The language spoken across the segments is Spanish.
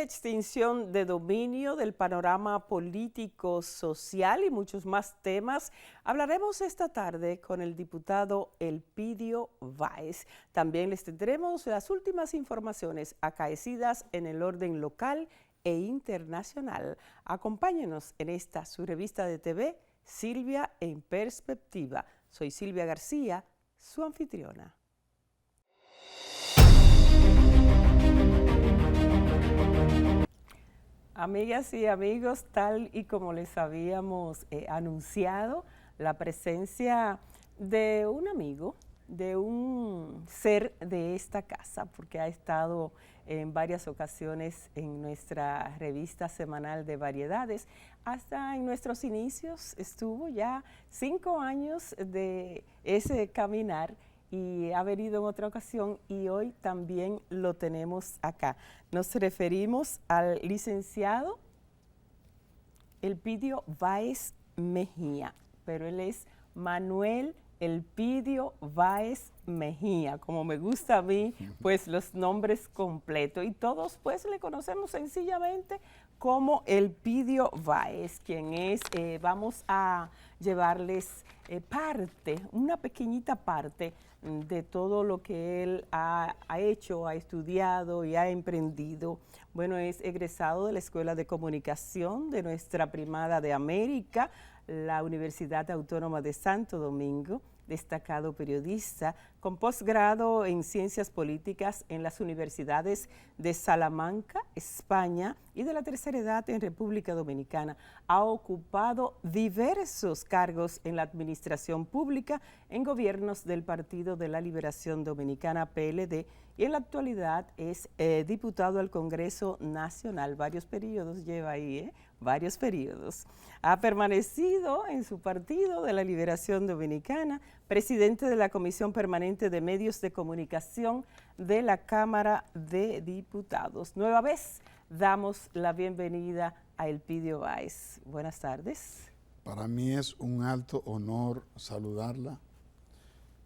extinción de dominio del panorama político, social y muchos más temas. Hablaremos esta tarde con el diputado Elpidio Báez. También les tendremos las últimas informaciones acaecidas en el orden local e internacional. Acompáñenos en esta su revista de TV, Silvia en Perspectiva. Soy Silvia García, su anfitriona. Amigas y amigos, tal y como les habíamos anunciado, la presencia de un amigo, de un ser de esta casa, porque ha estado en varias ocasiones en nuestra revista semanal de variedades. Hasta en nuestros inicios estuvo ya 5 años de ese caminar y ha venido en otra ocasión y hoy también lo tenemos acá. Nos referimos al licenciado Elpidio Báez Mejía, pero él es Manuel Elpidio Báez Mejía, como me gusta a mí, pues los nombres completos, y todos pues le conocemos sencillamente como Elpidio Báez, quien es, vamos a llevarles una pequeñita parte de todo lo que él ha hecho, ha estudiado y ha emprendido. Bueno, es egresado de la Escuela de Comunicación de nuestra primada de América, la Universidad Autónoma de Santo Domingo, destacado periodista, con posgrado en Ciencias Políticas en las universidades de Salamanca, España, y de la tercera edad en República Dominicana. Ha ocupado diversos cargos en la administración pública en gobiernos del Partido de la Liberación Dominicana, PLD, y en la actualidad es diputado al Congreso Nacional. Varios periodos lleva ahí, varios periodos. Ha permanecido en su Partido de la Liberación Dominicana, presidente de la Comisión Permanente de Medios de Comunicación de la Cámara de Diputados. Nueva vez damos la bienvenida a Elpidio Báez. Buenas tardes. Para mí es un alto honor saludarla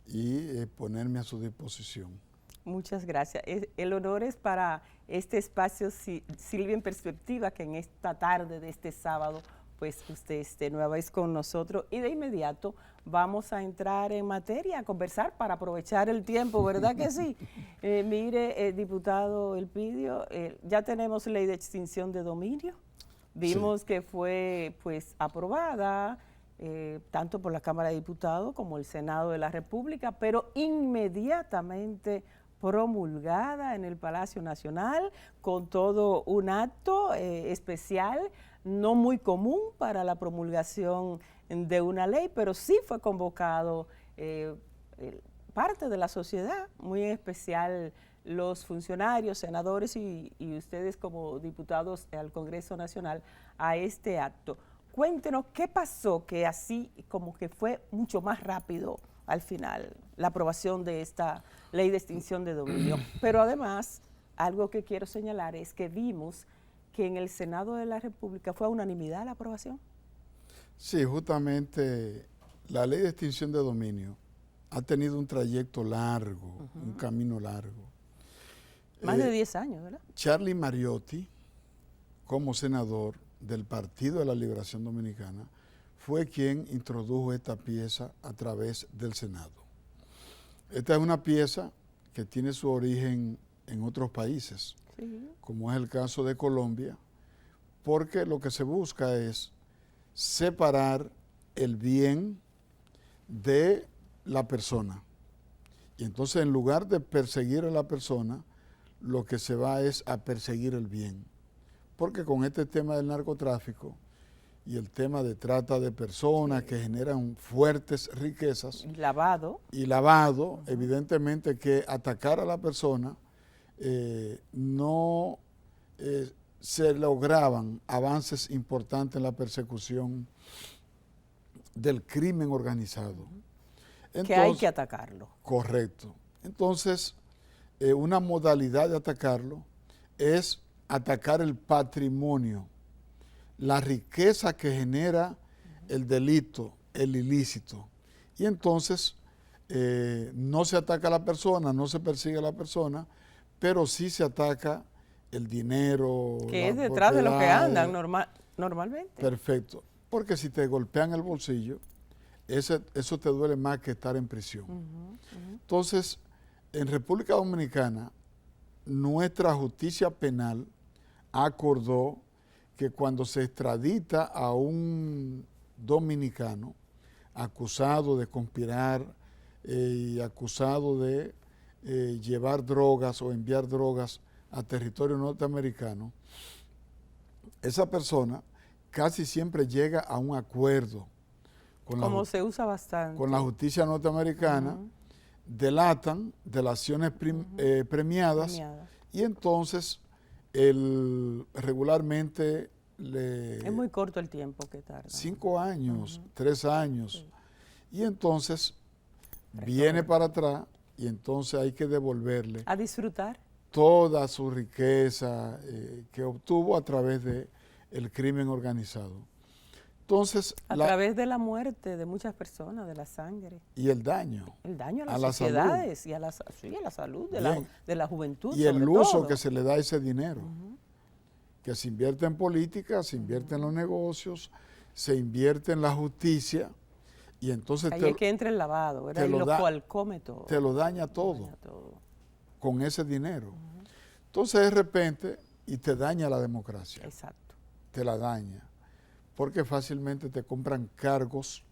y ponerme a su disposición. Muchas gracias. El honor es para este espacio Silvia en Perspectiva, que en esta tarde de este sábado pues usted esté nueva vez con nosotros, y de inmediato vamos a entrar en materia, a conversar para aprovechar el tiempo, ¿verdad que sí? Mire, diputado Elpidio, ya tenemos ley de extinción de dominio, vimos que fue pues aprobada tanto por la Cámara de Diputados como el Senado de la República, pero inmediatamente promulgada en el Palacio Nacional con todo un acto especial, no muy común para la promulgación de una ley, pero sí fue convocado parte de la sociedad, muy en especial los funcionarios, senadores y ustedes como diputados al Congreso Nacional a este acto. Cuéntenos qué pasó, que así como que fue mucho más rápido al final la aprobación de esta ley de extinción de dominio. Pero además, algo que quiero señalar es que vimos que en el Senado de la República fue a unanimidad la aprobación. Sí, justamente la ley de extinción de dominio ha tenido un trayecto largo, un camino largo. Más de 10 años, ¿verdad? Charlie Mariotti, como senador del Partido de la Liberación Dominicana, fue quien introdujo esta pieza a través del Senado. Esta es una pieza que tiene su origen en otros países, como es el caso de Colombia, porque lo que se busca es separar el bien de la persona. Y entonces, en lugar de perseguir a la persona, lo que se va es a perseguir el bien. Porque con este tema del narcotráfico y el tema de trata de personas que generan fuertes riquezas. Y lavado, evidentemente que atacar a la persona no se lograban avances importantes en la persecución del crimen organizado. Entonces, que hay que atacarlo. Correcto. Entonces, una modalidad de atacarlo es atacar el patrimonio, la riqueza que genera el delito, el ilícito. Y entonces no se ataca a la persona, no se persigue a la persona, pero sí se ataca el dinero, Que es las detrás de lo que andan propiedades. normalmente. Perfecto. Porque si te golpean el bolsillo, eso te duele más que estar en prisión. Entonces, en República Dominicana, nuestra justicia penal acordó que cuando se extradita a un dominicano acusado de conspirar y acusado de llevar drogas o enviar drogas a territorio norteamericano, esa persona casi siempre llega a un acuerdo Como se usa bastante. con la justicia norteamericana, delatan delaciones premiadas y entonces regularmente es muy corto el tiempo que tarda. 5 años, 3 años, y entonces viene para atrás y entonces hay que devolverle a disfrutar toda su riqueza que obtuvo a través del crimen organizado. Entonces, a través de la muerte de muchas personas, de la sangre. Y el daño. El daño a las sociedades y a la salud de la juventud. Y el uso que se le da a ese dinero. Que se invierte en política, se invierte en los negocios, se invierte en la justicia. Y entonces ahí es que entra el lavado, ¿verdad? Y lo cual come todo. Te lo daña todo. Con ese dinero. Entonces de repente, y te daña la democracia. Exacto. Te la daña. Porque fácilmente te compran cargos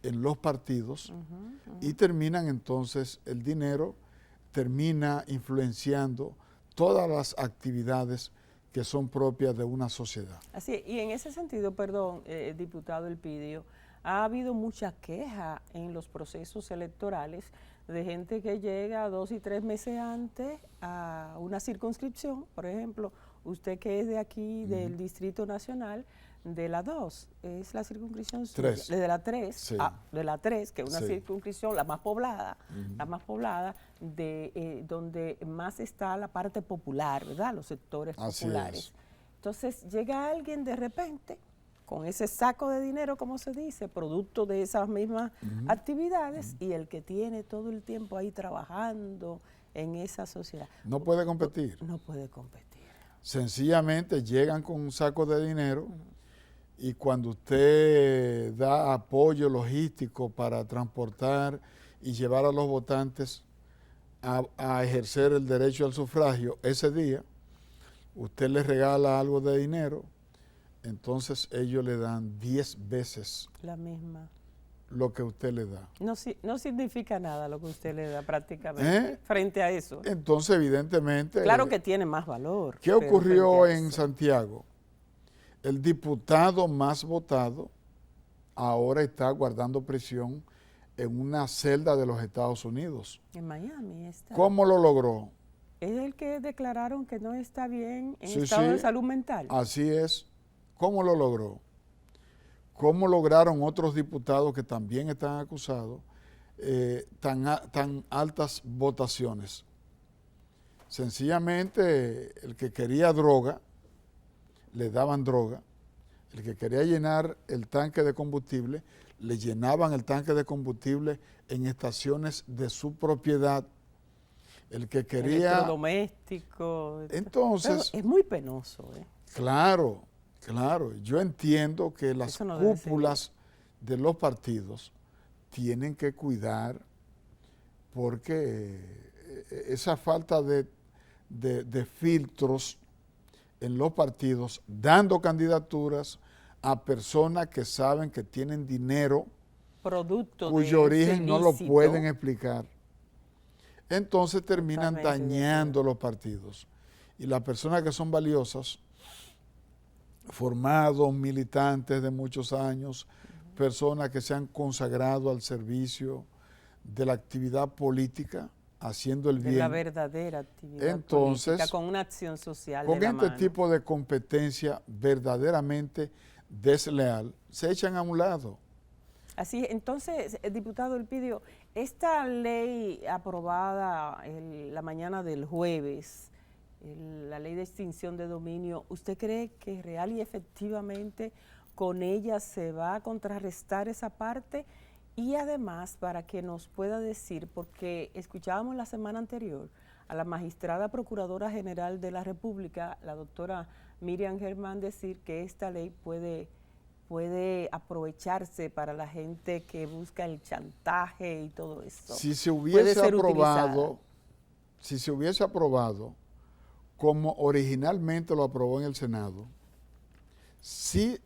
en los partidos y terminan entonces, el dinero termina influenciando todas las actividades que son propias de una sociedad. Así, y en ese sentido, perdón, diputado Elpidio, ha habido mucha queja en los procesos electorales de gente que llega 2 y 3 meses antes a una circunscripción, por ejemplo, usted que es de aquí, del Distrito Nacional, de la 2, es la circunscripción 3. De la 3, sí. De la 3, que es una sí. circunscripción la más poblada, de donde más está la parte popular, ¿verdad? Los sectores populares. Entonces llega alguien de repente con ese saco de dinero, como se dice, producto de esas mismas actividades, y el que tiene todo el tiempo ahí trabajando en esa sociedad. No puede competir. No puede competir. Sencillamente llegan con un saco de dinero y cuando usted da apoyo logístico para transportar y llevar a los votantes a ejercer el derecho al sufragio ese día, usted les regala algo de dinero, entonces ellos le dan 10 veces la misma lo que usted le da. No significa nada lo que usted le da prácticamente frente a eso. Entonces, evidentemente... Claro que tiene más valor. ¿Qué ocurrió en Santiago? El diputado más votado ahora está guardando prisión en una celda de los Estados Unidos. En Miami está. ¿Cómo lo logró? Es el que declararon que no está bien en estado de salud mental. Así es. ¿Cómo lo logró? ¿Cómo lograron otros diputados que también están acusados tan altas votaciones? Sencillamente, el que quería droga, le daban droga. El que quería llenar el tanque de combustible, le llenaban el tanque de combustible en estaciones de su propiedad. El que quería... Electrodoméstico. Entonces... Pero es muy penoso. Claro. Claro, yo entiendo que las cúpulas de los partidos tienen que cuidar porque esa falta de filtros en los partidos, dando candidaturas a personas que saben que tienen dinero, producto cuyo origen no lo pueden explicar, entonces terminan dañando los partidos. Y las personas que son valiosas, formados, militantes de muchos años, personas que se han consagrado al servicio de la actividad política, haciendo el bien. De la verdadera actividad política, con una acción social con de la este mano. Tipo de competencia verdaderamente desleal, se echan a un lado. Así, entonces, diputado Elpidio, esta ley aprobada la mañana del jueves, la ley de extinción de dominio, ¿usted cree que real y efectivamente con ella se va a contrarrestar esa parte? Y además, para que nos pueda decir, porque escuchábamos la semana anterior a la magistrada Procuradora General de la República, la doctora Miriam Germán, decir que esta ley puede aprovecharse para la gente que busca el chantaje y todo eso. Si se Puede ser utilizada. si se hubiese aprobado como originalmente lo aprobó en el Senado, sí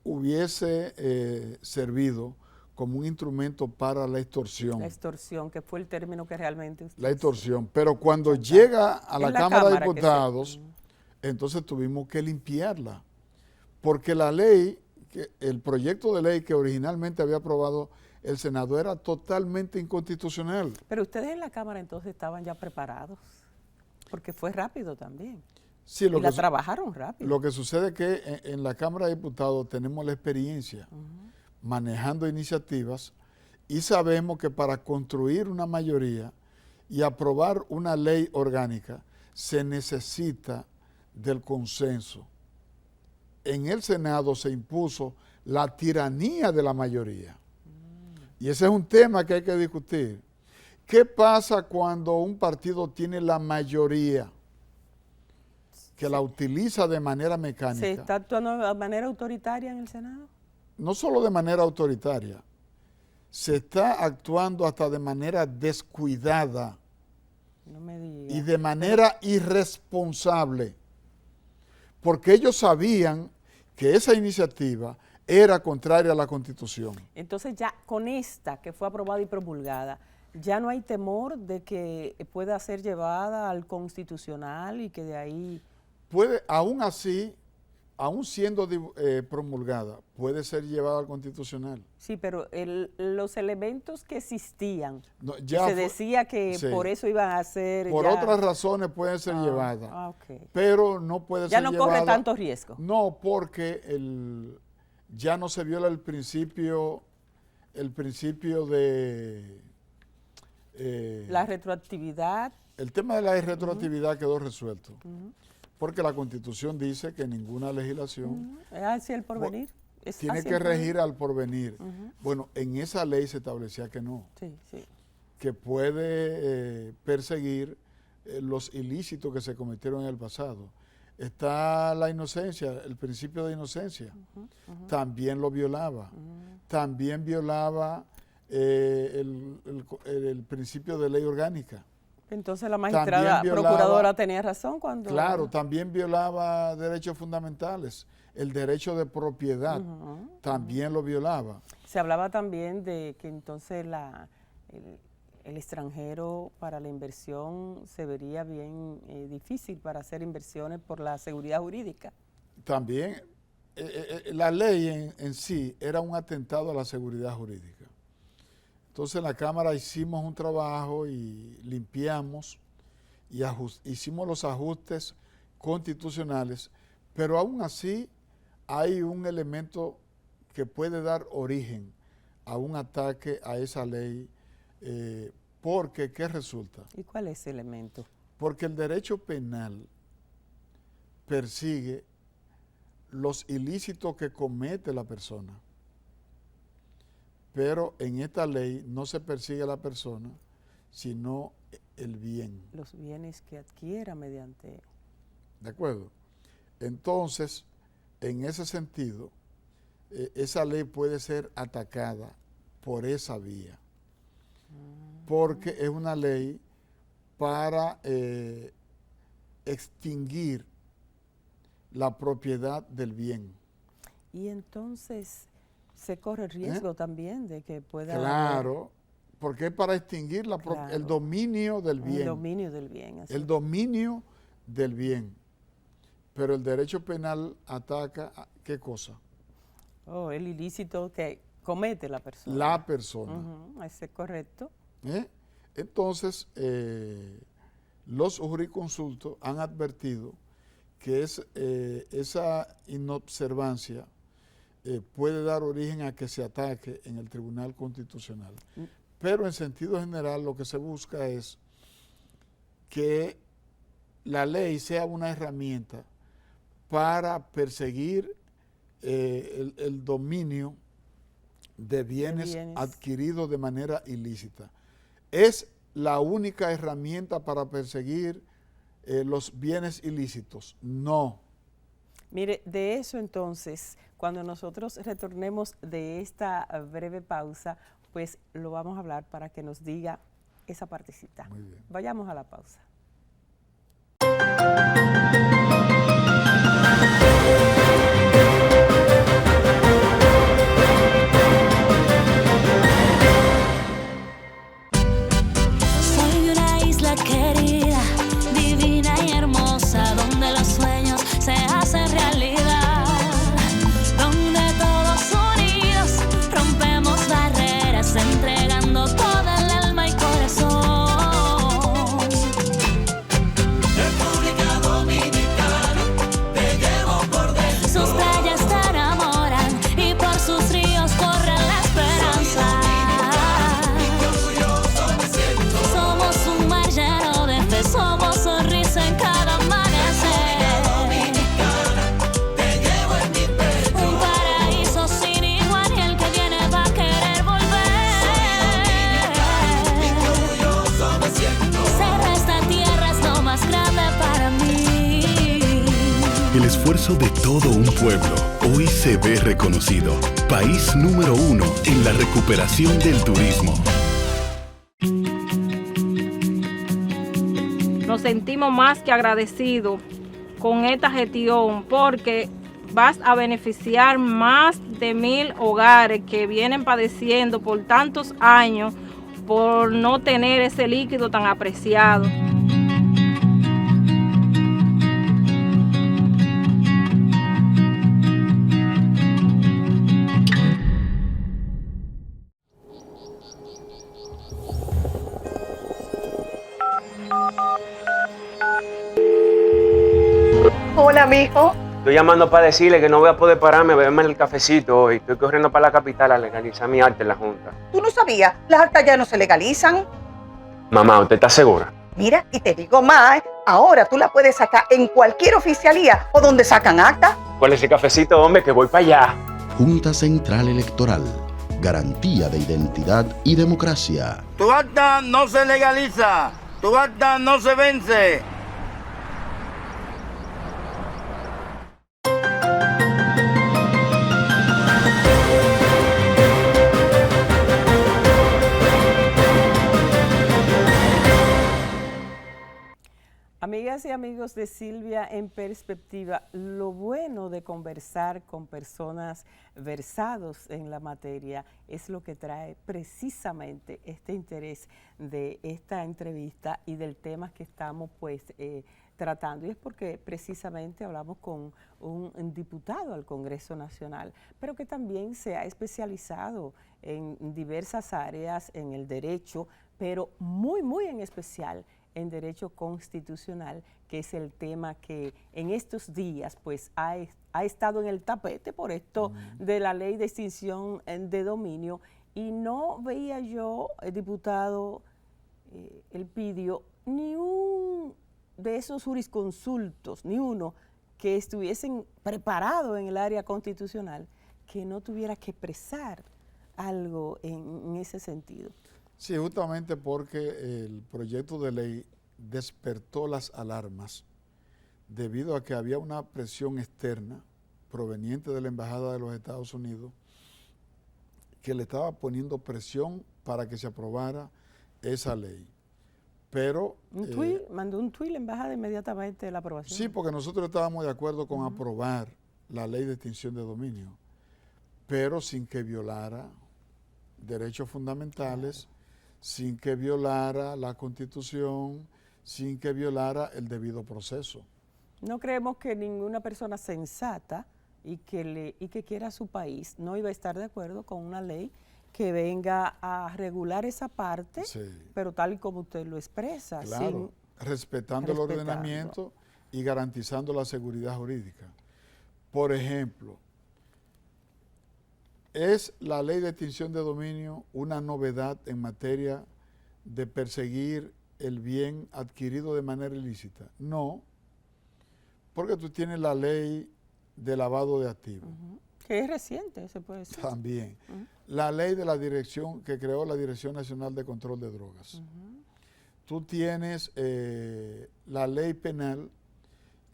hubiese servido como un instrumento para la extorsión. La extorsión, que fue el término que realmente usted La extorsión. Pero cuando llega a la Cámara de Diputados, entonces tuvimos que limpiarla. Porque la ley, el proyecto de ley que originalmente había aprobado el Senado era totalmente inconstitucional. Pero ustedes en la Cámara entonces estaban ya preparados, porque fue rápido también. Sí, y la trabajaron rápido. Lo que sucede es que en la Cámara de Diputados tenemos la experiencia manejando iniciativas y sabemos que para construir una mayoría y aprobar una ley orgánica se necesita del consenso. En el Senado se impuso la tiranía de la mayoría. Y ese es un tema que hay que discutir. ¿Qué pasa cuando un partido tiene la mayoría que la utiliza de manera mecánica? ¿Se está actuando de manera autoritaria en el Senado? No solo de manera autoritaria, se está actuando hasta de manera descuidada y de manera irresponsable, porque ellos sabían que esa iniciativa era contraria a la Constitución. Entonces ya con esta que fue aprobada y promulgada, ya no hay temor de que pueda ser llevada al Constitucional y que de ahí... Puede, aún así, aún siendo promulgada, puede ser llevada al Constitucional. Sí, pero los elementos que existían, no, se decía que sí, por eso iban a ser... Por otras razones pueden ser llevadas, okay, pero no puede ser llevada... Ya no corre tanto riesgo. No, porque ya no se viola el principio de... la retroactividad. El tema de la retroactividad quedó resuelto. Porque la Constitución dice que ninguna legislación es hacia el porvenir. Tiene que regir al porvenir. Bueno, en esa ley se establecía que no. Sí, sí. Que puede perseguir los ilícitos que se cometieron en el pasado. Está la inocencia, el principio de inocencia. También lo violaba. También violaba el principio de ley orgánica. Entonces la magistrada procuradora tenía razón cuando... Claro, también violaba derechos fundamentales. El derecho de propiedad también lo violaba. Se hablaba también de que entonces el extranjero para la inversión se vería bien difícil para hacer inversiones por la seguridad jurídica. También la ley en sí era un atentado a la seguridad jurídica. Entonces en la Cámara hicimos un trabajo y limpiamos y hicimos los ajustes constitucionales, pero aún así hay un elemento que puede dar origen a un ataque a esa ley, porque ¿qué resulta? ¿Y cuál es ese elemento? Porque el derecho penal persigue los ilícitos que comete la persona. Pero en esta ley no se persigue a la persona, sino el bien. Los bienes que adquiera mediante... ¿De acuerdo? Entonces, en ese sentido, esa ley puede ser atacada por esa vía. Porque es una ley para extinguir la propiedad del bien. Y entonces... se corre el riesgo también de que pueda... Claro, porque es para extinguir el dominio del bien. El dominio del bien. Así. El dominio del bien. Pero el derecho penal ataca, ¿qué cosa? El ilícito que comete la persona. La persona. Ese es correcto. Entonces, los jurisconsultos han advertido que esa inobservancia puede dar origen a que se ataque en el Tribunal Constitucional. Pero en sentido general lo que se busca es que la ley sea una herramienta para perseguir el dominio de bienes adquiridos de manera ilícita. Es la única herramienta para perseguir los bienes ilícitos. No. Mire, de eso entonces, cuando nosotros retornemos de esta breve pausa, pues lo vamos a hablar para que nos diga esa partecita. Muy bien. Vayamos a la pausa. Soy una isla querida, divina y hermosa, donde los sueños se hacen realidad, donde todos unidos rompemos barreras, entregando toda el alma y corazón. República Dominicana, te llevo por dentro. Sus playas te enamoran y por sus ríos corre la esperanza. Somos un mar lleno de fe, somos sonrisa en cada amanecer. Te llevo en mi pecho. Un paraíso sin igual y el que viene va a querer volver. Ser esta tierra es lo más grande para mí. El esfuerzo de todo un pueblo hoy se ve reconocido. País número 1 en la recuperación del turismo. Nos sentimos más que agradecidos con esta gestión porque vas a beneficiar más de 1,000 hogares que vienen padeciendo por tantos años por no tener ese líquido tan apreciado. Hola, mijo. Estoy llamando para decirle que no voy a poder pararme a beberme el cafecito hoy. Estoy corriendo para la capital a legalizar mi arte en la Junta. ¿Tú no sabías? Las actas ya no se legalizan. Mamá, ¿usted está segura? Mira, y te digo más, ahora tú la puedes sacar en cualquier oficialía o donde sacan actas. ¿Cuál es ese cafecito, hombre? Que voy para allá. Junta Central Electoral. Garantía de identidad y democracia. Tu acta no se legaliza. Tu acta no se vence. Amigas y amigos de Silvia en Perspectiva, lo bueno de conversar con personas versados en la materia es lo que trae precisamente este interés de esta entrevista y del tema que estamos tratando. Y es porque precisamente hablamos con un diputado al Congreso Nacional, pero que también se ha especializado en diversas áreas en el derecho, pero muy en especial en derecho constitucional, que es el tema que en estos días pues ha estado en el tapete por esto de la ley de extinción de dominio, y no veía yo, diputado Elpidio, ni un de esos jurisconsultos, ni uno que estuviesen preparados en el área constitucional que no tuviera que expresar algo en ese sentido. Sí, justamente porque el proyecto de ley despertó las alarmas debido a que había una presión externa proveniente de la Embajada de los Estados Unidos que le estaba poniendo presión para que se aprobara esa ley. Pero mandó un tuit la embajada inmediatamente de la aprobación. Sí, porque nosotros estábamos de acuerdo con aprobar la ley de extinción de dominio, pero sin que violara derechos fundamentales, sin que violara la Constitución, sin que violara el debido proceso. No creemos que ninguna persona sensata y que quiera su país no iba a estar de acuerdo con una ley que venga a regular esa parte, sí, pero tal y como usted lo expresa. Claro, respetando el ordenamiento y garantizando la seguridad jurídica. Por ejemplo, ¿es la ley de extinción de dominio una novedad en materia de perseguir el bien adquirido de manera ilícita? No, porque tú tienes la ley de lavado de activos. Que es reciente, se puede decir. También. La ley de la dirección, que creó la Dirección Nacional de Control de Drogas. tú tienes la ley penal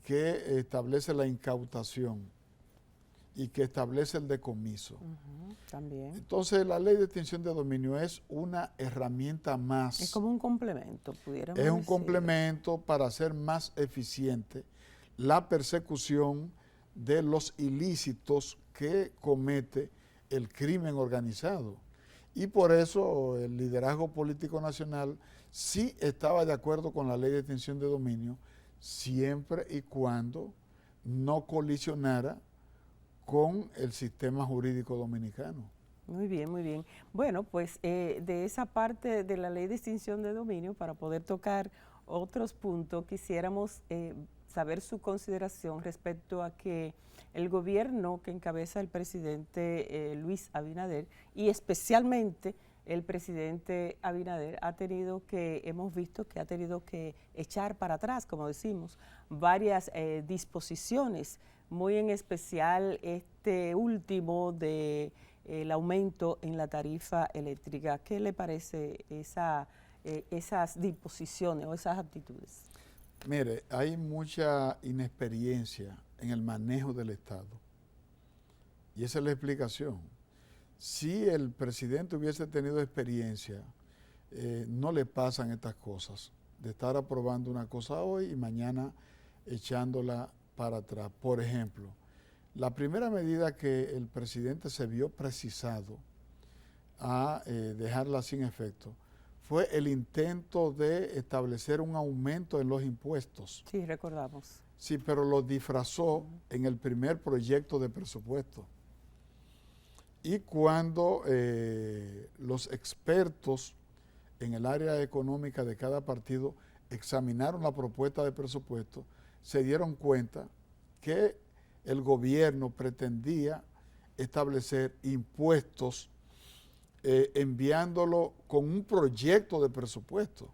que establece la incautación y que establece el decomiso. También. Entonces, la ley de extinción de dominio es una herramienta más. Es como un complemento, pudiéramos Es un decir. complemento para hacer más eficiente la persecución de los ilícitos que comete el crimen organizado. Y por eso el liderazgo político nacional sí estaba de acuerdo con la ley de extinción de dominio, siempre y cuando no colisionara con el sistema jurídico dominicano. Muy bien, muy bien. Bueno, pues de esa parte de la ley de extinción de dominio, para poder tocar otros puntos, quisiéramos saber su consideración respecto a que el gobierno que encabeza el presidente Luis Abinader, y especialmente el presidente Abinader, hemos visto que ha tenido que echar para atrás, como decimos, varias disposiciones, muy en especial este último de el aumento en la tarifa eléctrica. ¿Qué le parece esas disposiciones o esas actitudes? Mire, hay mucha inexperiencia en el manejo del Estado. Y esa es la explicación. Si el presidente hubiese tenido experiencia, no le pasan estas cosas, de estar aprobando una cosa hoy y mañana echándola para atrás. Por ejemplo, la primera medida que el presidente se vio precisado a dejarla sin efecto fue el intento de establecer un aumento en los impuestos. Sí, recordamos. Sí, pero lo disfrazó en el primer proyecto de presupuesto. Y cuando los expertos en el área económica de cada partido examinaron la propuesta de presupuesto, se dieron cuenta que el gobierno pretendía establecer impuestos enviándolo con un proyecto de presupuesto.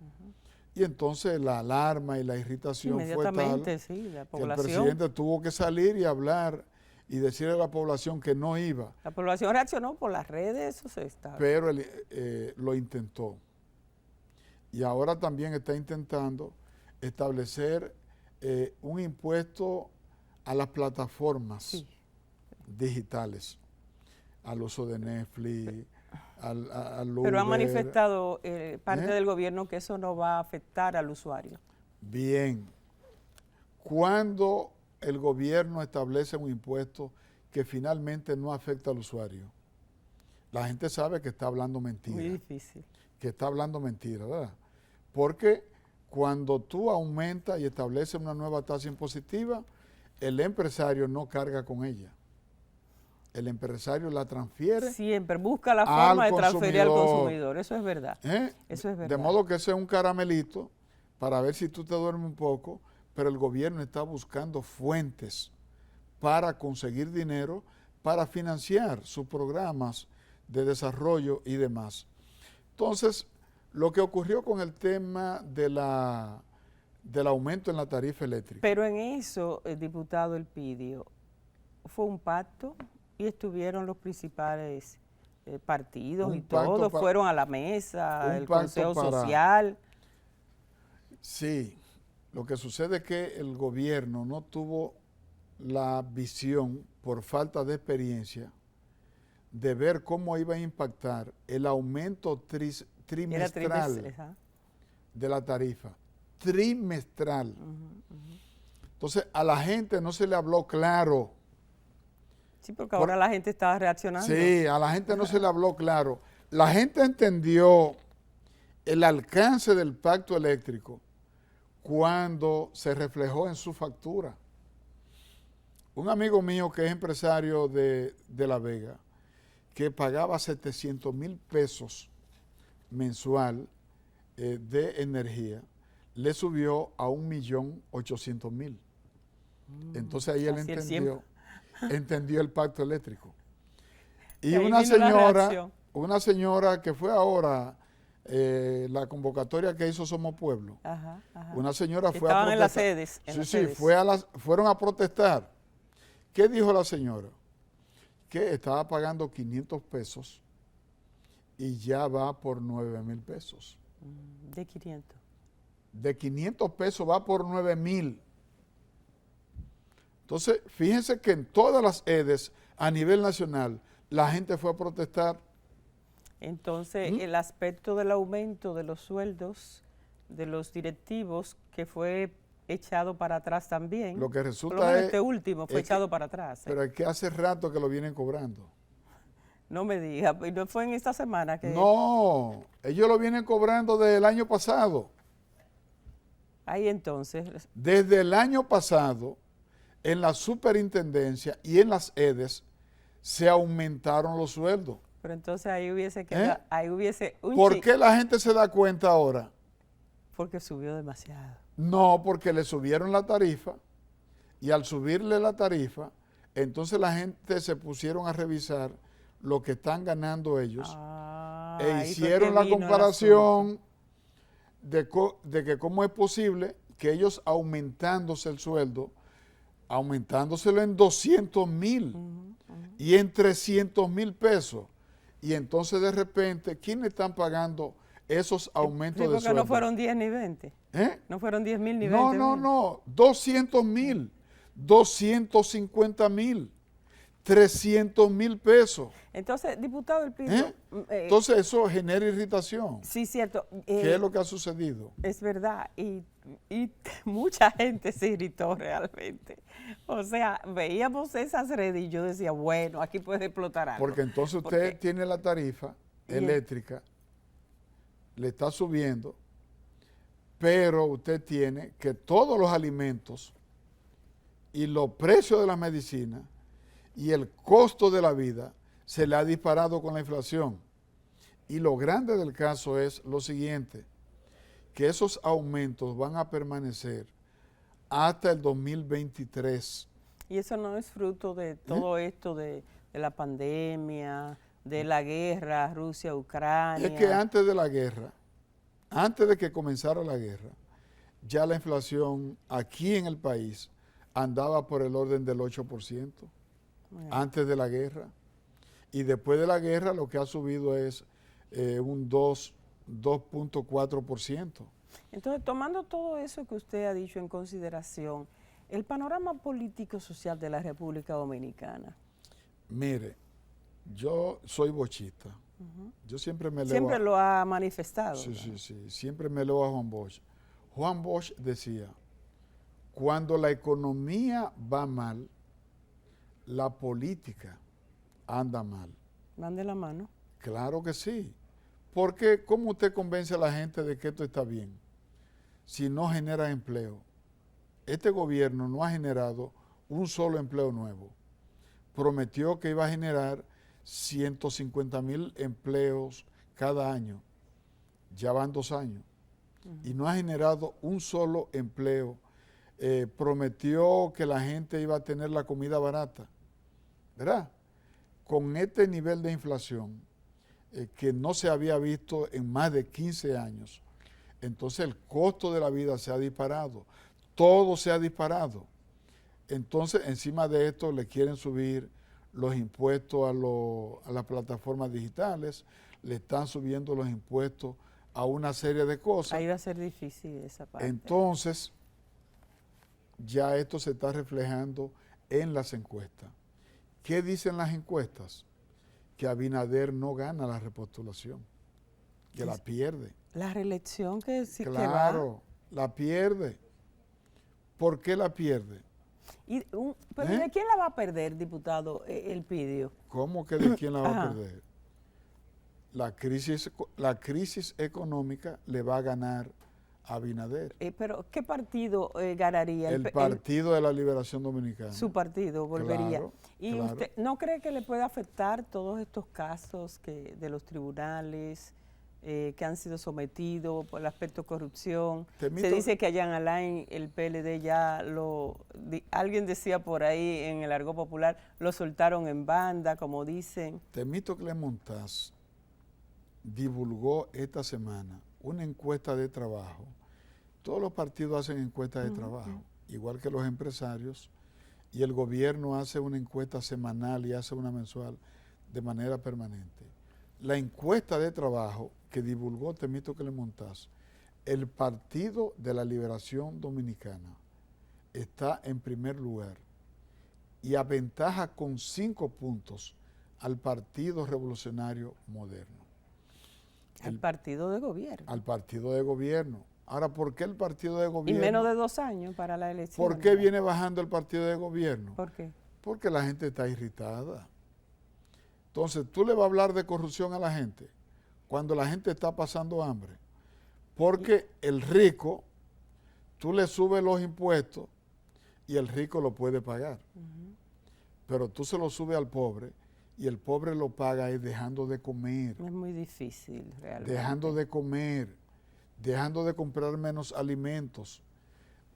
Y entonces la alarma y la irritación fue tal sí, la que el presidente tuvo que salir y hablar y decirle a la población que no iba. La población reaccionó por las redes, eso se está. Pero lo intentó. Y ahora también está intentando establecer un impuesto a las plataformas digitales, al uso de Netflix, al Uber. Pero ha manifestado parte del gobierno que eso no va a afectar al usuario. Bien. ¿Cuándo el gobierno establece un impuesto que finalmente no afecta al usuario? La gente sabe que está hablando mentira. Muy difícil. Que está hablando mentira, ¿verdad? Porque cuando tú aumentas y estableces una nueva tasa impositiva, el empresario no carga con ella. El empresario la transfiere. Siempre busca la forma de transferir al consumidor. Eso es verdad. Eso es verdad. De modo que ese es un caramelito para ver si tú te duermes un poco, pero el gobierno está buscando fuentes para conseguir dinero para financiar sus programas de desarrollo y demás. Entonces, lo que ocurrió con el tema del aumento en la tarifa eléctrica. Pero en eso, el diputado Elpidio, fue un pacto y estuvieron los principales partidos y todos fueron a la mesa, el Consejo Social. Sí, lo que sucede es que el gobierno no tuvo la visión, por falta de experiencia, de ver cómo iba a impactar el aumento trimestral de la tarifa. Trimestral. Entonces, a la gente no se le habló claro. Sí, porque ahora la gente está reaccionando. Sí, a la gente no se le habló claro. La gente entendió el alcance del pacto eléctrico cuando se reflejó en su factura. Un amigo mío que es empresario de La Vega, que pagaba 700,000 pesos mensual de energía, le subió a 1,800,000. Entonces ahí él entendió el pacto eléctrico. Y una señora que fue ahora la convocatoria que hizo Somos Pueblo, una señora fue a protestar. Estaban en las sedes. Fueron a protestar. ¿Qué dijo la señora? Que estaba pagando 500 pesos y ya va por 9,000 pesos. De 500. de 500 pesos va por 9,000. Entonces, fíjense que en todas las EDES a nivel nacional la gente fue a protestar. Entonces, el aspecto del aumento de los sueldos de los directivos que fue echado para atrás también. Lo que Por resulta lo menos es... este último fue es echado para atrás. Pero es que hace rato que lo vienen cobrando. No me diga, ¿y no fue en esta semana que...? No, ellos lo vienen cobrando desde el año pasado. Ahí entonces... Desde el año pasado, en la superintendencia y en las EDES, se aumentaron los sueldos. Pero entonces ahí hubiese quedado, ahí hubiese un ¿Por qué la gente se da cuenta ahora? Porque subió demasiado. No, porque le subieron la tarifa y al subirle la tarifa, entonces la gente se pusieron a revisar lo que están ganando ellos e hicieron la comparación de que cómo es posible que ellos aumentándose el sueldo, aumentándoselo en 200,000 y en 300,000 pesos. Y entonces de repente, ¿quiénes están pagando esos aumentos de sueldo? Porque no fueron 10 ni 20. No fueron 10,000 ni 20. No, 200,000, 250,000, 300,000 pesos. Entonces, diputado del Pidio... Entonces eso genera irritación. Sí, cierto. ¿Qué es lo que ha sucedido? Es verdad, y mucha gente se irritó realmente. O sea, veíamos esas redes y yo decía, bueno, aquí puede explotar algo. Porque entonces usted tiene la tarifa eléctrica, le está subiendo, pero usted tiene que todos los alimentos y los precios de la medicina y el costo de la vida se le ha disparado con la inflación. Y lo grande del caso es lo siguiente, que esos aumentos van a permanecer hasta el 2023. Y eso no es fruto de todo esto de la pandemia, de la guerra, Rusia-Ucrania. Es que antes de la guerra, antes de que comenzara la guerra, ya la inflación aquí en el país andaba por el orden del 8%, antes de la guerra. Y después de la guerra lo que ha subido es un 2.4%. Entonces, tomando todo eso que usted ha dicho en consideración, el panorama político-social de la República Dominicana. Mire, yo soy bochista. Yo siempre me leo... Siempre lo ha manifestado. Sí, siempre me leo a Juan Bosch. Juan Bosch decía, cuando la economía va mal, la política anda mal. ¿Van de la mano? Claro que sí. Porque ¿cómo usted convence a la gente de que esto está bien si no genera empleo? Este gobierno no ha generado un solo empleo nuevo. Prometió que iba a generar 150,000 empleos cada año. Ya van 2 años. Y no ha generado un solo empleo. Prometió que la gente iba a tener la comida barata. ¿Verdad? Con este nivel de inflación que no se había visto en más de 15 años, entonces el costo de la vida se ha disparado, todo se ha disparado. Entonces, encima de esto le quieren subir los impuestos a las plataformas digitales, le están subiendo los impuestos a una serie de cosas. Ahí va a ser difícil esa parte. Entonces, ya esto se está reflejando en las encuestas. ¿Qué dicen las encuestas? Que Abinader no gana la repostulación, que la pierde. La reelección que sí claro, que va. Claro, la pierde. ¿Por qué la pierde? Pero ¿de quién la va a perder, diputado, el Pidio? ¿Cómo que de quién la va a perder? La crisis económica le va a ganar a Abinader. Pero ¿qué partido ganaría? El Partido de la Liberación Dominicana. Su partido volvería. Claro, ¿Y usted no cree que le puede afectar todos estos casos de los tribunales que han sido sometidos por el aspecto corrupción? Se dice que allá en Alain el PLD ya alguien decía por ahí en el argot popular, lo soltaron en banda, como dicen. Temístocles Montaz divulgó esta semana una encuesta de trabajo. Todos los partidos hacen encuestas de trabajo, igual que los empresarios, y el gobierno hace una encuesta semanal y hace una mensual de manera permanente. La encuesta de trabajo que divulgó Temístocles Montaz el Partido de la Liberación Dominicana está en primer lugar y aventaja con 5 puntos al Partido Revolucionario Moderno. Al partido de gobierno. Al partido de gobierno. Ahora, ¿por qué el partido de gobierno? Y menos de 2 años para la elección. ¿Por qué viene bajando el partido de gobierno? ¿Por qué? Porque la gente está irritada. Entonces, tú le vas a hablar de corrupción a la gente cuando la gente está pasando hambre. Porque el rico, tú le subes los impuestos y el rico lo puede pagar. Pero tú se lo subes al pobre y el pobre lo paga ahí dejando de comer. Es muy difícil realmente. Dejando de comer, dejando de comprar menos alimentos,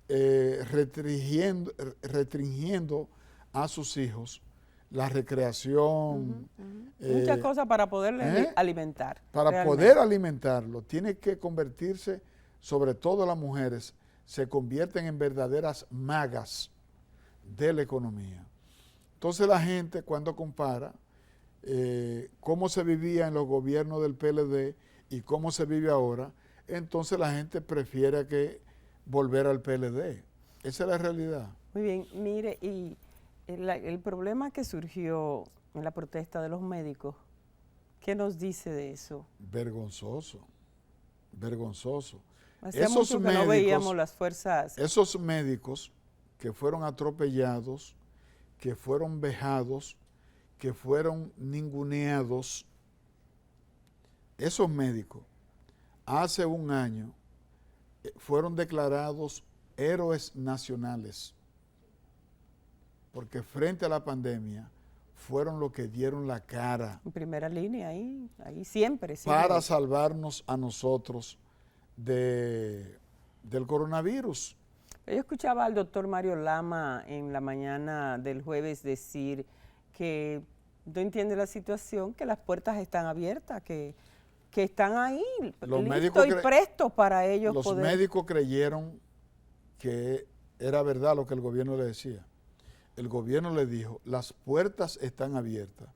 restringiendo a sus hijos la recreación. Muchas cosas para poderle alimentar. Para realmente. poder alimentarlo, tiene que convertirse, sobre todo las mujeres, se convierten en verdaderas magas de la economía. Entonces la gente cuando compara cómo se vivía en los gobiernos del PLD y cómo se vive ahora, entonces la gente prefiere que volver al PLD. Esa es la realidad. Muy bien, mire, y el problema que surgió en la protesta de los médicos, ¿qué nos dice de eso? Vergonzoso, vergonzoso. Hacía mucho que no veíamos las fuerzas. Esos médicos que fueron atropellados, que fueron vejados, que fueron ninguneados, esos médicos hace un año fueron declarados héroes nacionales, porque frente a la pandemia fueron los que dieron la cara. En primera línea, ahí siempre. Para salvarnos a nosotros del coronavirus. Yo escuchaba al doctor Mario Lama en la mañana del jueves decir que no entiende la situación, que las puertas están abiertas, que están ahí, listos y prestos para ellos poder. Los médicos creyeron que era verdad lo que el gobierno le decía. El gobierno le dijo, las puertas están abiertas.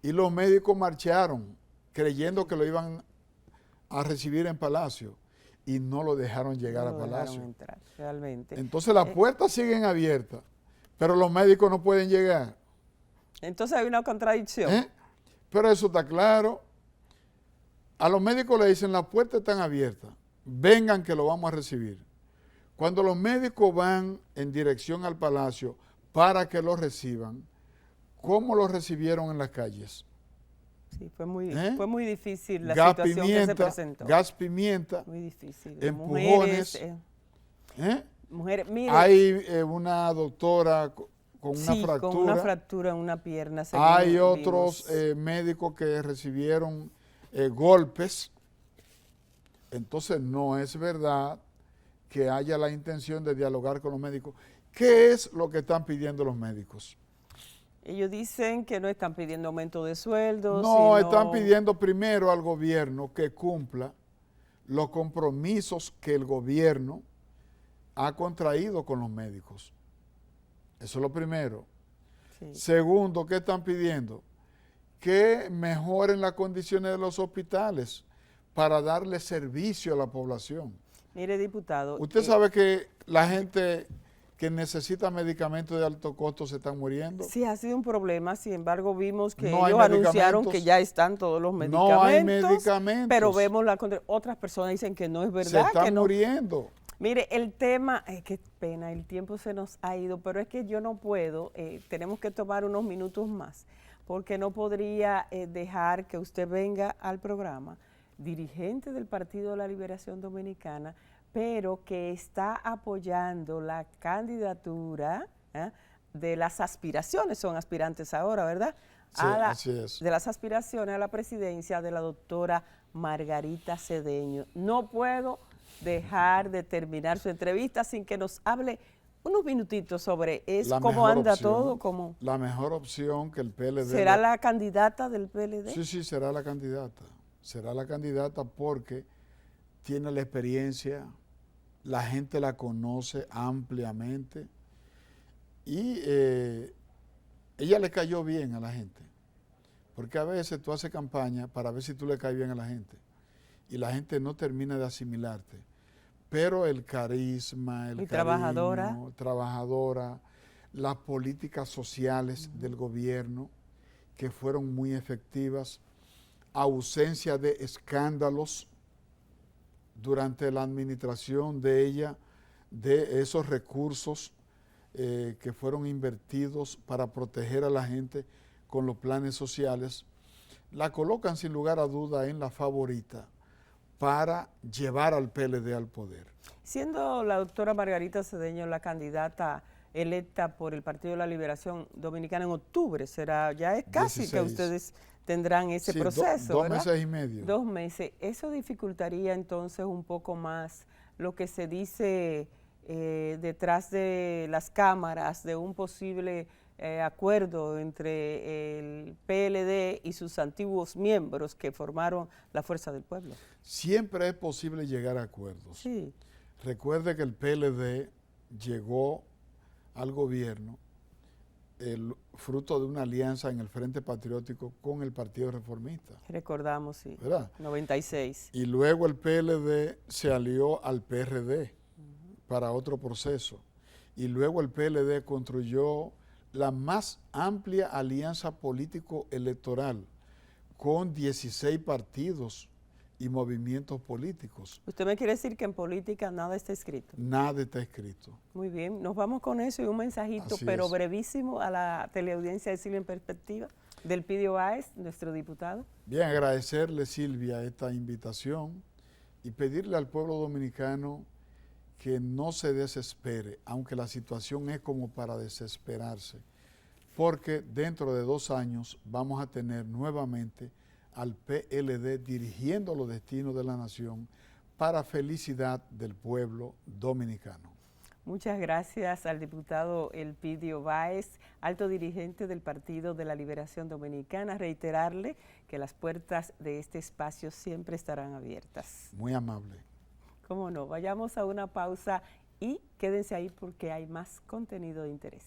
Y los médicos marcharon creyendo que lo iban a recibir en Palacio y no lo dejaron llegar a Palacio. Entrar, realmente. Entonces las puertas siguen abiertas, pero los médicos no pueden llegar. Entonces hay una contradicción. Pero eso está claro. A los médicos le dicen, las puertas están abiertas, vengan que lo vamos a recibir. Cuando los médicos van en dirección al Palacio para que lo reciban, ¿cómo lo recibieron en las calles? Sí, fue muy difícil la gas, situación pimienta, que se presentó. Gas, pimienta, muy difícil. empujones. Mujeres, mire, hay una doctora con una fractura. Con una fractura en una pierna. Hay otros médicos que recibieron golpes. Entonces no es verdad que haya la intención de dialogar con los médicos. ¿Qué es lo que están pidiendo los médicos? Ellos dicen que no están pidiendo aumento de sueldos. No, están pidiendo primero al gobierno que cumpla los compromisos que el gobierno ha contraído con los médicos. Eso es lo primero. Sí. Segundo, ¿qué están pidiendo? Que mejoren las condiciones de los hospitales para darle servicio a la población. Mire, diputado. Usted sabe que la gente que necesita medicamentos de alto costo se están muriendo. Sí, ha sido un problema. Sin embargo, vimos que ellos anunciaron que ya están todos los medicamentos. No hay medicamentos. Pero vemos otras personas dicen que no es verdad. Se están muriendo. Mire, el tema, qué pena, el tiempo se nos ha ido, pero es que yo no puedo, tenemos que tomar unos minutos más, porque no podría dejar que usted venga al programa, dirigente del Partido de la Liberación Dominicana, pero que está apoyando la candidatura de las aspiraciones, son aspirantes ahora, ¿verdad? Sí, así es. De las aspiraciones a la presidencia de la doctora Margarita Cedeño. No puedo dejar de terminar su entrevista sin que nos hable unos minutitos sobre eso, cómo anda todo. La mejor opción que el PLD... ¿Será la candidata del PLD? Sí, será la candidata. Será la candidata porque tiene la experiencia, la gente la conoce ampliamente y ella le cayó bien a la gente. Porque a veces tú haces campaña para ver si tú le caes bien a la gente y la gente no termina de asimilarte. pero el carisma, el cariño, trabajadora, las políticas sociales del gobierno que fueron muy efectivas, ausencia de escándalos durante la administración de ella, de esos recursos que fueron invertidos para proteger a la gente con los planes sociales, la colocan sin lugar a duda en la favorita para llevar al PLD al poder. Siendo la doctora Margarita Cedeño la candidata electa por el Partido de la Liberación Dominicana en octubre, ya es casi 16. Que ustedes tendrán ese proceso, dos ¿verdad? meses y medio. 2 meses. Eso dificultaría entonces un poco más lo que se dice detrás de las cámaras de un posible acuerdo entre el PLD y sus antiguos miembros que formaron la Fuerza del Pueblo. Siempre es posible llegar a acuerdos. Sí. Recuerde que el PLD llegó al gobierno fruto de una alianza en el Frente Patriótico con el Partido Reformista. Recordamos, sí. ¿Verdad? 96. Y luego el PLD se alió al PRD para otro proceso. Y luego el PLD construyó la más amplia alianza político-electoral con 16 partidos y movimientos políticos. ¿Usted me quiere decir que en política nada está escrito? Nada está escrito. Muy bien, nos vamos con eso y un mensajito, Así pero es. brevísimo, a la teleaudiencia de Silvia en Perspectiva, del Pidio Báez, nuestro diputado. Bien, agradecerle, Silvia, esta invitación y pedirle al pueblo dominicano que no se desespere, aunque la situación es como para desesperarse, porque dentro de 2 años vamos a tener nuevamente al PLD dirigiendo los destinos de la nación para felicidad del pueblo dominicano. Muchas gracias al diputado Elpidio Báez, alto dirigente del Partido de la Liberación Dominicana. Reiterarle que las puertas de este espacio siempre estarán abiertas. Muy amable. Cómo no, vayamos a una pausa y quédense ahí porque hay más contenido de interés.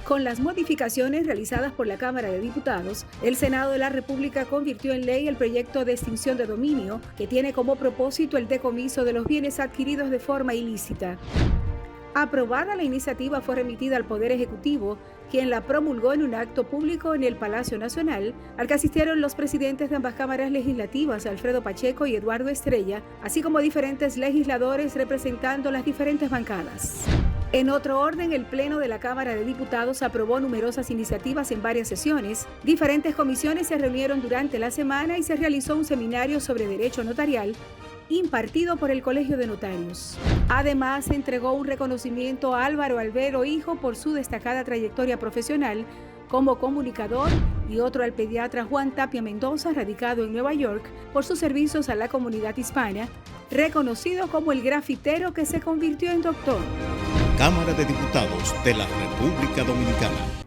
Con las modificaciones realizadas por la Cámara de Diputados, el Senado de la República convirtió en ley el proyecto de extinción de dominio, que tiene como propósito el decomiso de los bienes adquiridos de forma ilícita. Aprobada la iniciativa fue remitida al Poder Ejecutivo, quien la promulgó en un acto público en el Palacio Nacional, al que asistieron los presidentes de ambas cámaras legislativas, Alfredo Pacheco y Eduardo Estrella, así como diferentes legisladores representando las diferentes bancadas. En otro orden, el Pleno de la Cámara de Diputados aprobó numerosas iniciativas en varias sesiones. Diferentes comisiones se reunieron durante la semana y se realizó un seminario sobre derecho notarial impartido por el Colegio de Notarios. Además, se entregó un reconocimiento a Álvaro Albero Hijo por su destacada trayectoria profesional como comunicador y otro al pediatra Juan Tapia Mendoza, radicado en Nueva York, por sus servicios a la comunidad hispana, reconocido como el grafitero que se convirtió en doctor. Cámara de Diputados de la República Dominicana.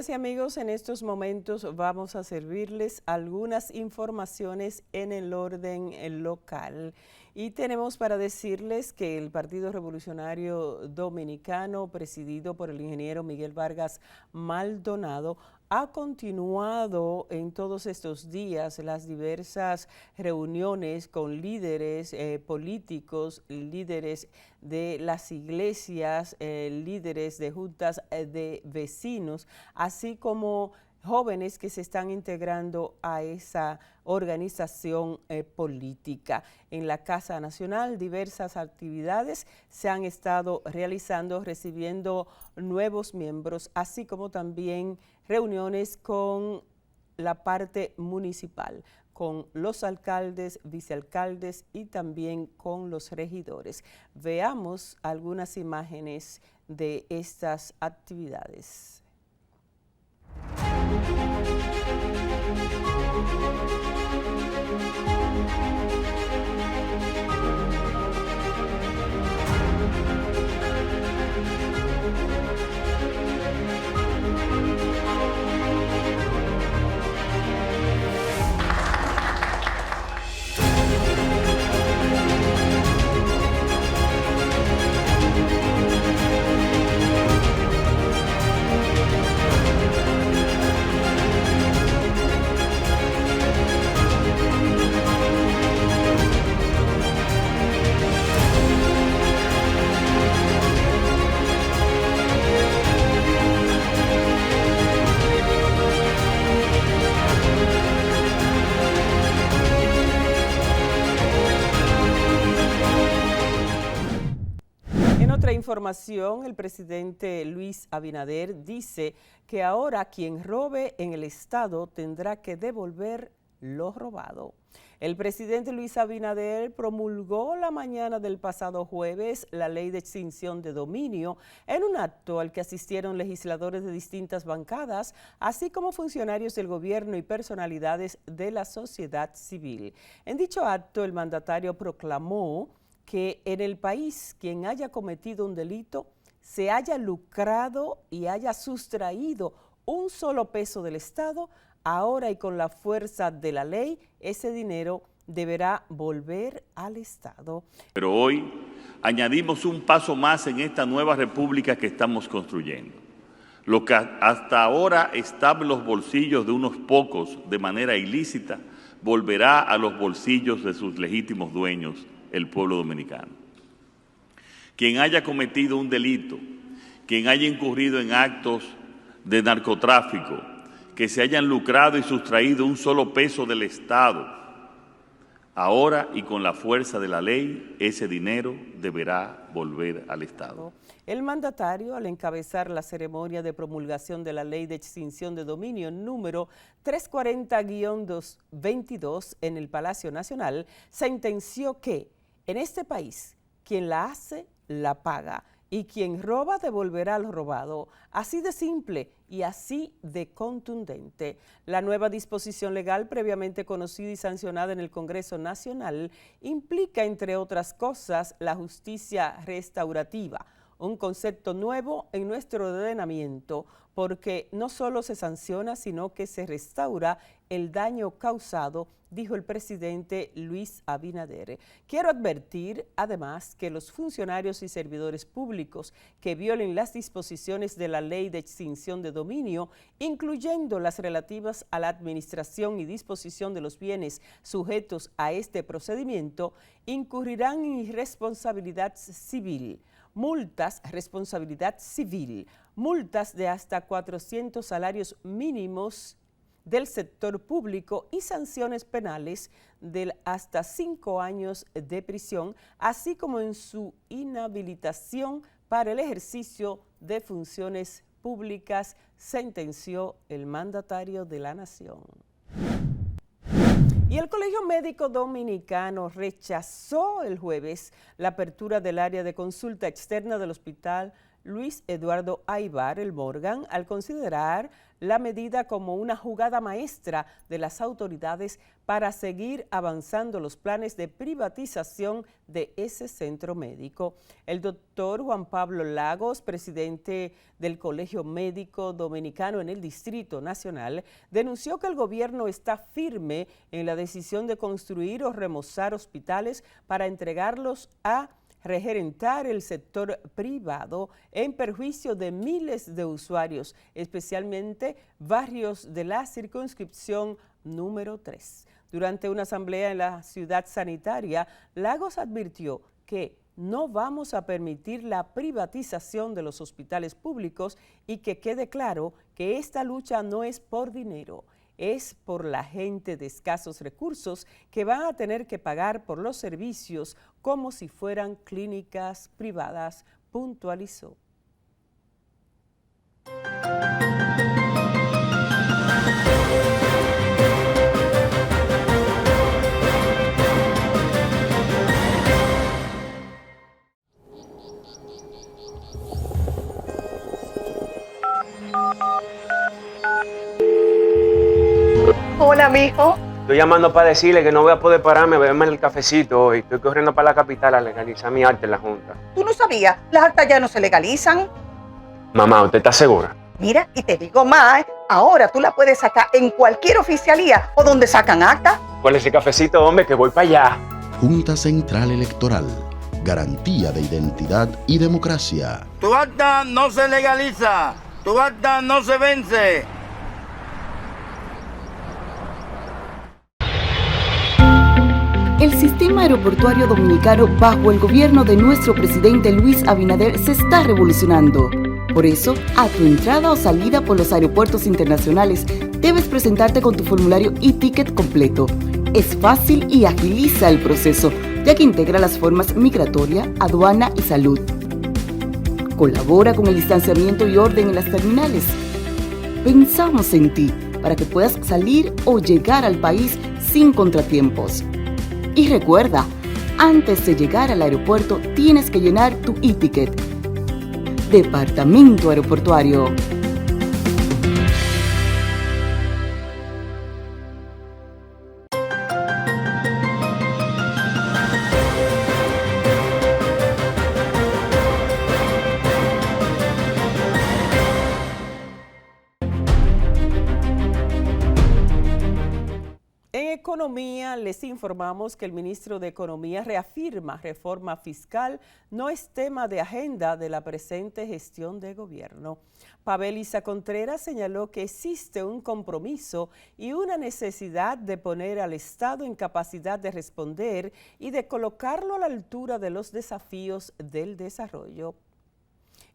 Amigas y amigos, en estos momentos vamos a servirles algunas informaciones en el orden local. Y tenemos para decirles que el Partido Revolucionario Dominicano, presidido por el ingeniero Miguel Vargas Maldonado, ha continuado en todos estos días las diversas reuniones con líderes políticos, líderes de las iglesias, líderes de juntas de vecinos, así como jóvenes que se están integrando a esa organización política. En la Casa Nacional, diversas actividades se han estado realizando, recibiendo nuevos miembros, así como también reuniones con la parte municipal, con los alcaldes, vicealcaldes y también con los regidores. Veamos algunas imágenes de estas actividades. Información, el presidente Luis Abinader dice que ahora quien robe en el Estado tendrá que devolver lo robado. El presidente Luis Abinader promulgó la mañana del pasado jueves la ley de extinción de dominio en un acto al que asistieron legisladores de distintas bancadas, así como funcionarios del gobierno y personalidades de la sociedad civil. En dicho acto, el mandatario proclamó que en el país quien haya cometido un delito se haya lucrado y haya sustraído un solo peso del Estado, ahora y con la fuerza de la ley, ese dinero deberá volver al Estado. Pero hoy añadimos un paso más en esta nueva república que estamos construyendo. Lo que hasta ahora estaba en los bolsillos de unos pocos de manera ilícita, volverá a los bolsillos de sus legítimos dueños, el pueblo dominicano. Quien haya cometido un delito, quien haya incurrido en actos de narcotráfico, que se hayan lucrado y sustraído un solo peso del Estado, ahora y con la fuerza de la ley, ese dinero deberá volver al Estado. El mandatario, al encabezar la ceremonia de promulgación de la Ley de Extinción de Dominio número 340-22 en el Palacio Nacional, sentenció que en este país quien la hace, la paga, y quien roba devolverá lo robado. Así de simple y así de contundente. La nueva disposición legal previamente conocida y sancionada en el Congreso Nacional implica, entre otras cosas, la justicia restaurativa, un concepto nuevo en nuestro ordenamiento, porque no solo se sanciona, sino que se restaura el daño causado, dijo el presidente Luis Abinader. Quiero advertir, además, que los funcionarios y servidores públicos que violen las disposiciones de la Ley de Extinción de Dominio, incluyendo las relativas a la administración y disposición de los bienes sujetos a este procedimiento, incurrirán en irresponsabilidad civil. Responsabilidad civil, multas de hasta 400 salarios mínimos del sector público y sanciones penales de hasta 5 años de prisión, así como en su inhabilitación para el ejercicio de funciones públicas, sentenció el mandatario de la Nación. Y el Colegio Médico Dominicano rechazó el jueves la apertura del área de consulta externa del Hospital Luis Eduardo Aybar, el Morgan, al considerar la medida como una jugada maestra de las autoridades para seguir avanzando los planes de privatización de ese centro médico. El doctor Juan Pablo Lagos, presidente del Colegio Médico Dominicano en el Distrito Nacional, denunció que el gobierno está firme en la decisión de construir o remozar hospitales para entregarlos a regerentar el sector privado en perjuicio de miles de usuarios, especialmente barrios de la circunscripción número 3. Durante una asamblea en la ciudad sanitaria, Lagos advirtió que no vamos a permitir la privatización de los hospitales públicos y que quede claro que esta lucha no es por dinero, es por la gente de escasos recursos que van a tener que pagar por los servicios como si fueran clínicas privadas, puntualizó. Hola, mijo. Estoy llamando para decirle que no voy a poder pararme a beberme el cafecito hoy. Estoy corriendo para la capital a legalizar mi arte en la Junta. ¿Tú no sabías? Las actas ya no se legalizan. Mamá, ¿usted está segura? Mira, y te digo más, ahora tú la puedes sacar en cualquier oficialía o donde sacan actas. ¿Cuál es ese cafecito, hombre? Que voy para allá. Junta Central Electoral. Garantía de identidad y democracia. Tu acta no se legaliza. Tu acta no se vence. El sistema aeroportuario dominicano bajo el gobierno de nuestro presidente Luis Abinader se está revolucionando. Por eso, a tu entrada o salida por los aeropuertos internacionales, debes presentarte con tu formulario e-ticket completo. Es fácil y agiliza el proceso, ya que integra las formas migratoria, aduana y salud. Colabora con el distanciamiento y orden en las terminales. Pensamos en ti para que puedas salir o llegar al país sin contratiempos. Y recuerda, antes de llegar al aeropuerto tienes que llenar tu e-ticket. Departamento Aeroportuario. Economía, les informamos que el ministro de Economía reafirma reforma fiscal no es tema de agenda de la presente gestión de gobierno. Pavel Isa Contreras señaló que existe un compromiso y una necesidad de poner al Estado en capacidad de responder y de colocarlo a la altura de los desafíos del desarrollo.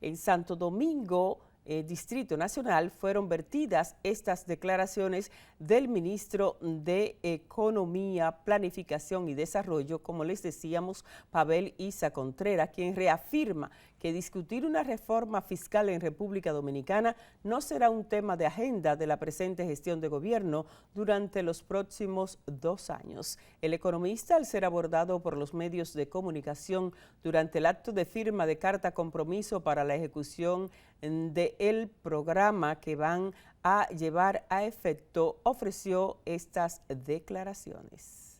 En Santo Domingo, Distrito Nacional, fueron vertidas estas declaraciones del ministro de Economía, Planificación y Desarrollo, como les decíamos, Pavel Isa Contreras, quien reafirma que discutir una reforma fiscal en República Dominicana no será un tema de agenda de la presente gestión de gobierno durante los próximos 2 años. El economista, al ser abordado por los medios de comunicación durante el acto de firma de carta compromiso para la ejecución del programa que van a llevar a efecto, ofreció estas declaraciones.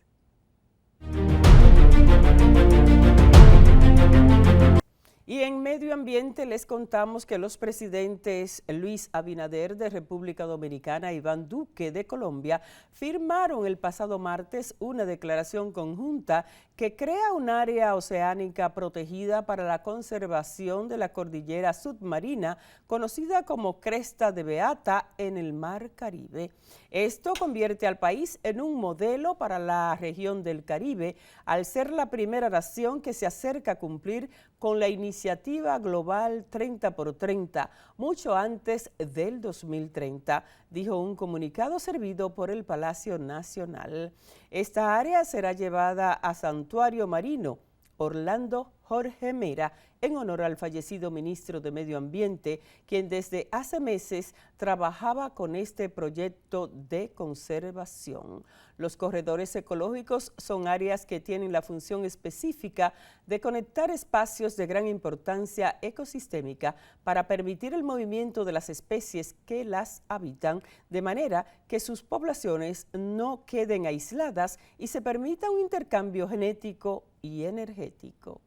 Y en medio ambiente les contamos que los presidentes Luis Abinader de República Dominicana y Iván Duque de Colombia firmaron el pasado martes una declaración conjunta que crea un área oceánica protegida para la conservación de la cordillera submarina, conocida como Cresta de Beata, en el Mar Caribe. Esto convierte al país en un modelo para la región del Caribe, al ser la primera nación que se acerca a cumplir con la iniciativa global 30x30, mucho antes del 2030, dijo un comunicado servido por el Palacio Nacional. Esta área será llevada a santuario marino, Orlando Jorge Mera, en honor al fallecido ministro de Medio Ambiente, quien desde hace meses trabajaba con este proyecto de conservación. Los corredores ecológicos son áreas que tienen la función específica de conectar espacios de gran importancia ecosistémica para permitir el movimiento de las especies que las habitan, de manera que sus poblaciones no queden aisladas y se permita un intercambio genético y energético.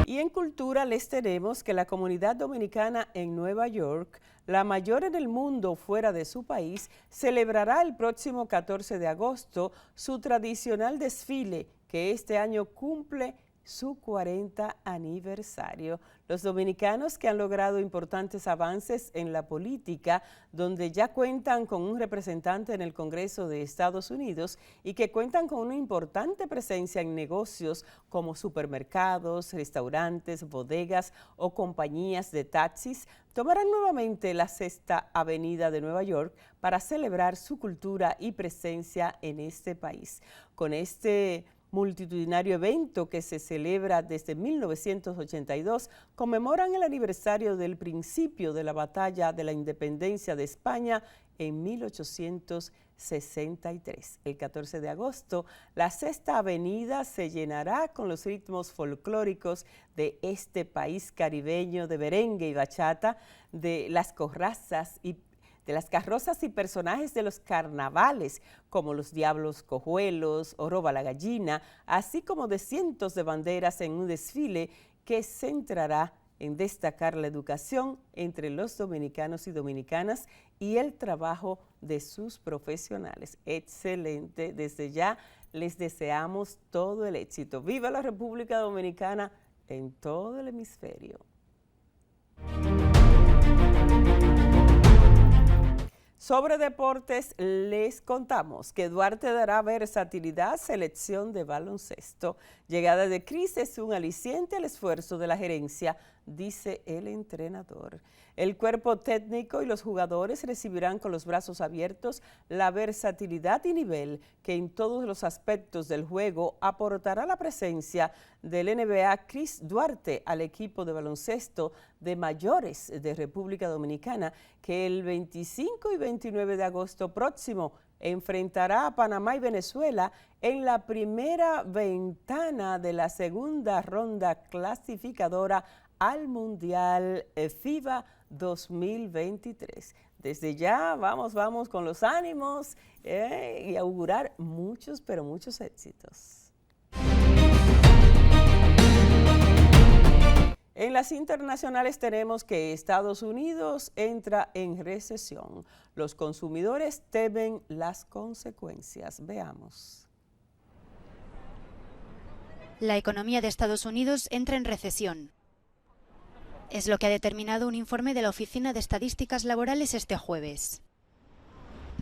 Y en cultura les tenemos que la comunidad dominicana en Nueva York, la mayor en el mundo fuera de su país, celebrará el próximo 14 de agosto su tradicional desfile, que este año cumple su 40 aniversario. Los dominicanos que han logrado importantes avances en la política, donde ya cuentan con un representante en el Congreso de Estados Unidos y que cuentan con una importante presencia en negocios como supermercados, restaurantes, bodegas o compañías de taxis, tomarán nuevamente la Sexta Avenida de Nueva York para celebrar su cultura y presencia en este país. Con este multitudinario evento que se celebra desde 1982, conmemoran el aniversario del principio de la batalla de la independencia de España en 1863. El 14 de agosto, la Sexta Avenida se llenará con los ritmos folclóricos de este país caribeño, de merengue y bachata, de las carrozas y personajes de los carnavales, como los Diablos Cojuelos o Roba la Gallina, así como de cientos de banderas en un desfile que centrará en destacar la educación entre los dominicanos y dominicanas y el trabajo de sus profesionales. Excelente, desde ya les deseamos todo el éxito. ¡Viva la República Dominicana en todo el hemisferio! Sobre deportes, les contamos que Duarte dará versatilidad, selección de baloncesto. Llegada de Cris es un aliciente al esfuerzo de la gerencia, dice el entrenador. El cuerpo técnico y los jugadores recibirán con los brazos abiertos la versatilidad y nivel que en todos los aspectos del juego aportará la presencia del NBA Cris Duarte al equipo de baloncesto de mayores de República Dominicana, que el 25 y 29 de agosto próximo enfrentará a Panamá y Venezuela en la primera ventana de la segunda ronda clasificadora al Mundial FIBA 2023. Desde ya vamos con los ánimos y augurar muchos, pero muchos éxitos. En las internacionales tenemos que Estados Unidos entra en recesión. Los consumidores temen las consecuencias. Veamos. La economía de Estados Unidos entra en recesión. Es lo que ha determinado un informe de la Oficina de Estadísticas Laborales este jueves.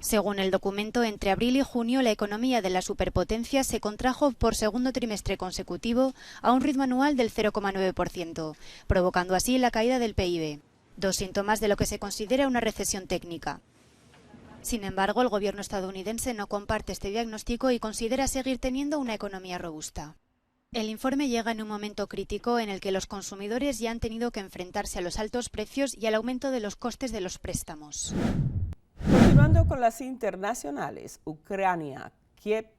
Según el documento, entre abril y junio la economía de la superpotencia se contrajo por segundo trimestre consecutivo a un ritmo anual del 0,9%, provocando así la caída del PIB, dos síntomas de lo que se considera una recesión técnica. Sin embargo, el gobierno estadounidense no comparte este diagnóstico y considera seguir teniendo una economía robusta. El informe llega en un momento crítico en el que los consumidores ya han tenido que enfrentarse a los altos precios y al aumento de los costes de los préstamos. Continuando con las internacionales, Ucrania, Kiev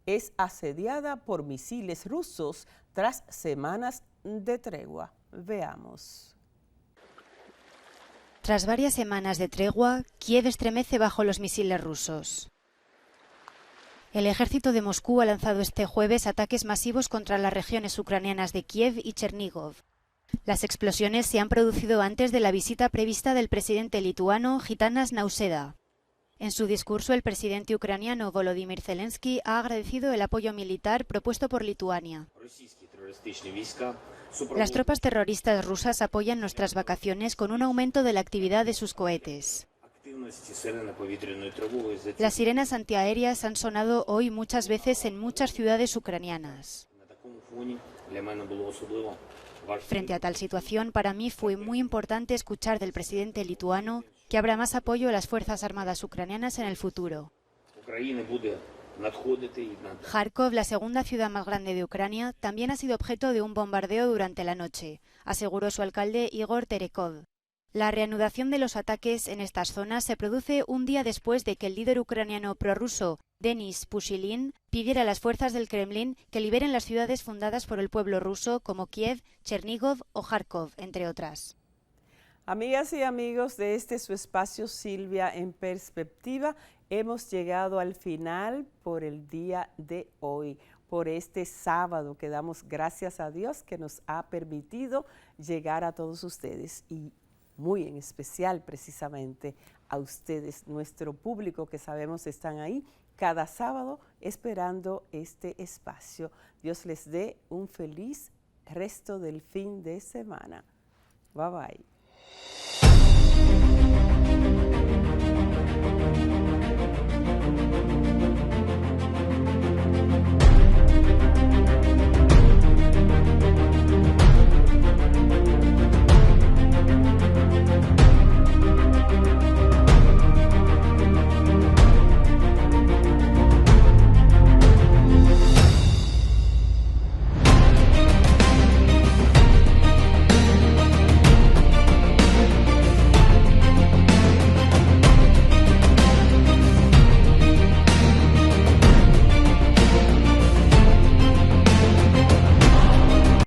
es asediada por misiles rusos tras semanas de tregua. Veamos. Tras varias semanas de tregua, Kiev estremece bajo los misiles rusos. El ejército de Moscú ha lanzado este jueves ataques masivos contra las regiones ucranianas de Kiev y Chernígov. Las explosiones se han producido antes de la visita prevista del presidente lituano Gitanas Nausėda. En su discurso, el presidente ucraniano Volodymyr Zelensky ha agradecido el apoyo militar propuesto por Lituania. Las tropas terroristas rusas apoyan nuestras vacaciones con un aumento de la actividad de sus cohetes. Las sirenas antiaéreas han sonado hoy muchas veces en muchas ciudades ucranianas. Frente a tal situación, para mí fue muy importante escuchar del presidente lituano que habrá más apoyo a las Fuerzas Armadas ucranianas en el futuro. Kharkov, la segunda ciudad más grande de Ucrania, también ha sido objeto de un bombardeo durante la noche, aseguró su alcalde Igor Terekov. La reanudación de los ataques en estas zonas se produce un día después de que el líder ucraniano prorruso Denis Pushilin pidiera a las fuerzas del Kremlin que liberen las ciudades fundadas por el pueblo ruso como Kiev, Chernigov o Kharkov, entre otras. Amigas y amigos de este su espacio Silvia en Perspectiva, hemos llegado al final por el día de hoy, por este sábado que damos gracias a Dios que nos ha permitido llegar a todos ustedes y muy en especial precisamente a ustedes, nuestro público que sabemos están ahí cada sábado esperando este espacio. Dios les dé un feliz resto del fin de semana. Bye bye.